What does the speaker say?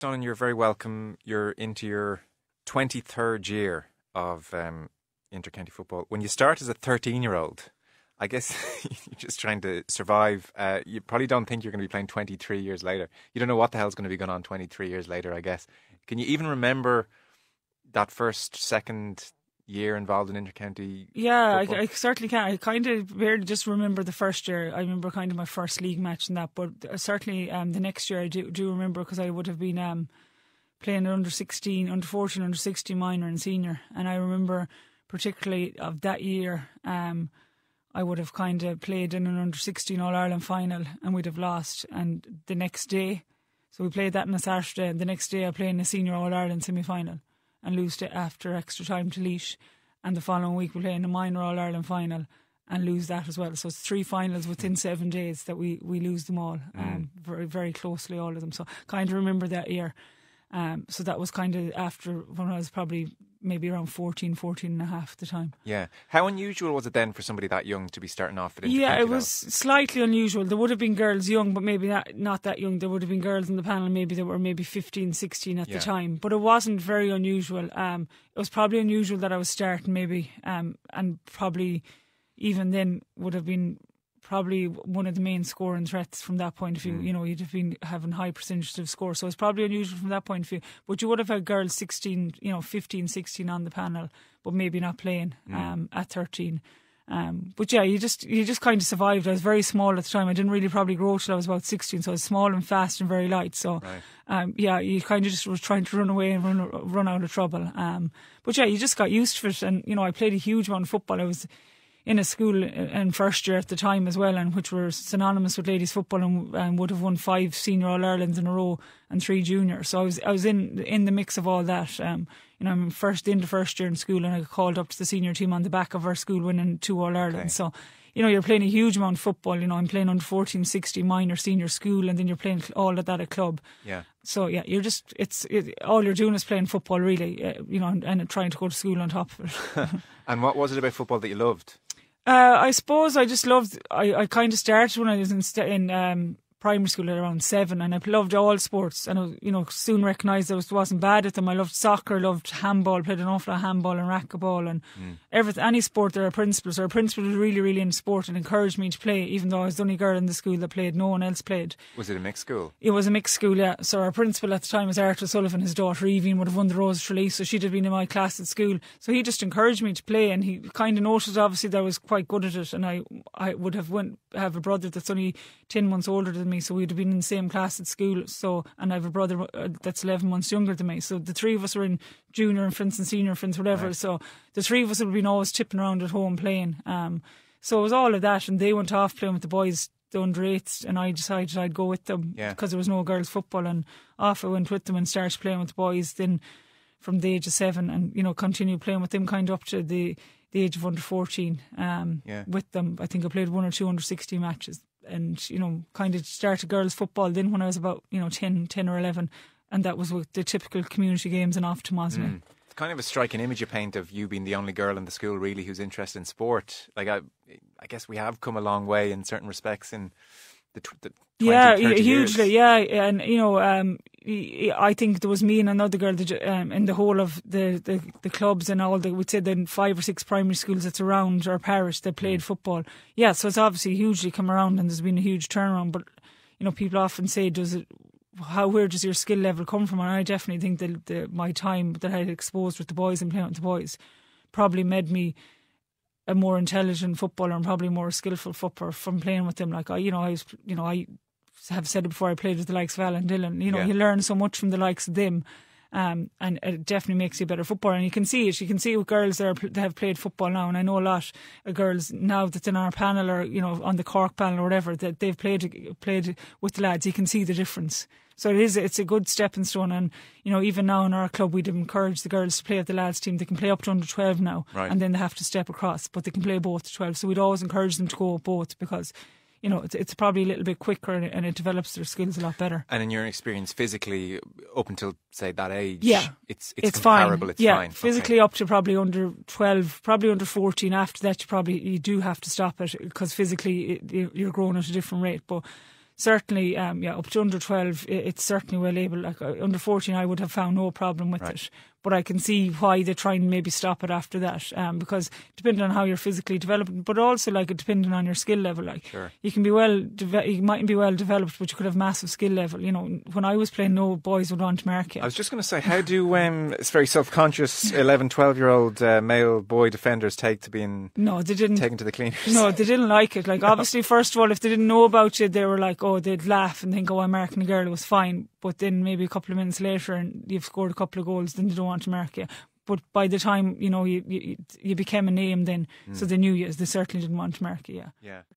Donnan, you're very welcome. You're into your 23rd year of inter-county football. When you start as a 13-year-old, I guess you're just trying to survive. You probably don't think you're going to be playing 23 years later. You don't know what the hell's going to be going on 23 years later, I guess. Can you even remember that first, second year involved in inter-county Yeah, football? I certainly can. I kind of barely just remember the first year. I remember kind of my first league match and that, but certainly the next year I do remember, because I would have been playing under 16, under 14, under 16 minor and senior. And I remember particularly of that year, I would have kind of played in an under 16 All-Ireland final and we'd have lost. And the next day, so we played that on a Saturday, and the next day I played in a senior All-Ireland semi-final and lose it after extra time to Laois. And the following week we play in a minor All-Ireland final and lose that as well. So it's 3 finals within 7 days that we lose them all, very, very closely, all of them. So kind of remember that year. So that was kind of after when I was probably maybe around 14 and a half at the time. Yeah. How unusual was it then for somebody that young to be starting off at Yeah, inter-county it was slightly unusual. There would have been girls young, but maybe not that young. There would have been girls in the panel maybe that were maybe 15, 16 at the time. But it wasn't very unusual. It was probably unusual that I was starting maybe, and probably even then would have been probably one of the main scoring threats from that point of view. You know, you'd have been having high percentages of score. So it's probably unusual from that point of view. But you would have had girls 16, 15, 16 on the panel, but maybe not playing at 13. But yeah, you just kind of survived. I was very small at the time. I didn't really probably grow till I was about 16, so I was small and fast and very light. So yeah, you kind of just was trying to run away and run out of trouble. But yeah, you just got used to it. And, I played a huge amount of football. I was in a school in first year at the time as well, and which were synonymous with ladies football, and would have won 5 senior All-Irelands in a row and 3 junior. So I was in the mix of all that. I'm in the first year in school, and I got called up to the senior team on the back of our school winning 2 All-Irelands. Okay. So, you're playing a huge amount of football. I'm playing under 14, 16 minor, senior school, and then you're playing all of that at club. Yeah. So yeah, all you're doing is playing football really, and trying to go to school on top of it. And what was it about football that you loved? I suppose I just loved. I kind of started when I was in primary school at around 7, and I loved all sports, and I soon recognised I wasn't bad at them. I loved soccer, loved handball, played an awful lot of handball and racquetball and everything. Any sport, there are principals. Our principal was really, really into sport and encouraged me to play, even though I was the only girl in the school that played. No one else played. Was it a mixed school? It was a mixed school, yeah. So our principal at the time was Arthur Sullivan. His daughter Evie would have won the Rose of Tralee, so she'd have been in my class at school. So he just encouraged me to play, and he kind of noticed obviously that I was quite good at it, and I would have have a brother that's only 10 months older than me, so we'd have been in the same class at school. So, and I have a brother that's 11 months younger than me. So the 3 of us were in junior infants and senior infants, whatever. Right. So the 3 of us would have been always tipping around at home playing. So it was all of that, and they went off playing with the boys, the under 8s, and I decided I'd go with them because there was no girls football, and off I went with them and started playing with the boys then from the age of 7, and continued playing with them kind of up to the age of under 14 with them. I think I played 1 or 2 under 16 matches, and kind of started girls football then when I was about 10 or 11, and that was with the typical community games and off to Mosney. It's kind of a striking image you paint of you being the only girl in the school really who's interested in sport. Like I guess we have come a long way in certain respects in the 20, 30 hugely years. And I think there was me and another girl in the whole of the clubs and all we'd say the 5 or 6 primary schools that's around our parish that played football. Yeah, so it's obviously hugely come around, and there's been a huge turnaround. But people often say, where does your skill level come from? And I definitely think that my time that I had exposed with the boys and playing with the boys probably made me a more intelligent footballer and probably more skillful footballer from playing with them. Like I have said it before, I played with the likes of Alan Dillon. You learn so much from the likes of them, and it definitely makes you a better footballer. And you can see it. You can see with girls that have played football now, and I know a lot of girls now that's in our panel or on the Cork panel or whatever that they've played with the lads. You can see the difference. So it's a good stepping stone, and even now in our club we'd encourage the girls to play at the lads team. They can play up to under 12 now, and then they have to step across, but they can play both to 12. So we'd always encourage them to go both because it's probably a little bit quicker and it develops their skills a lot better. And in your experience, physically, up until say that age, it's fine. comparable. It's fine. Physically up to probably under 12, probably under 14. After that, you do have to stop it because physically you're growing at a different rate. But certainly, up to under 12, it's certainly well able. Like under 14, I would have found no problem with it. But I can see why they try and maybe stop it after that, because depending on how you're physically developed, but also like depending on your skill level. Like you can be you mightn't be well developed, but you could have massive skill level. You know, when I was playing, no boys would want to mark you. I was just going to say, how do it's very self-conscious 11, 12-year-old male boy defenders take to being taken to the cleaners? No, they didn't like it. Like obviously, first of all, if they didn't know about you, they were like, oh, they'd laugh and think, oh, I'm marking a girl, it was fine. But then maybe a couple of minutes later, and you've scored a couple of goals, then they don't want to mark you. But by the time, you became a name then, so they knew you. They certainly didn't want to mark you, Yeah.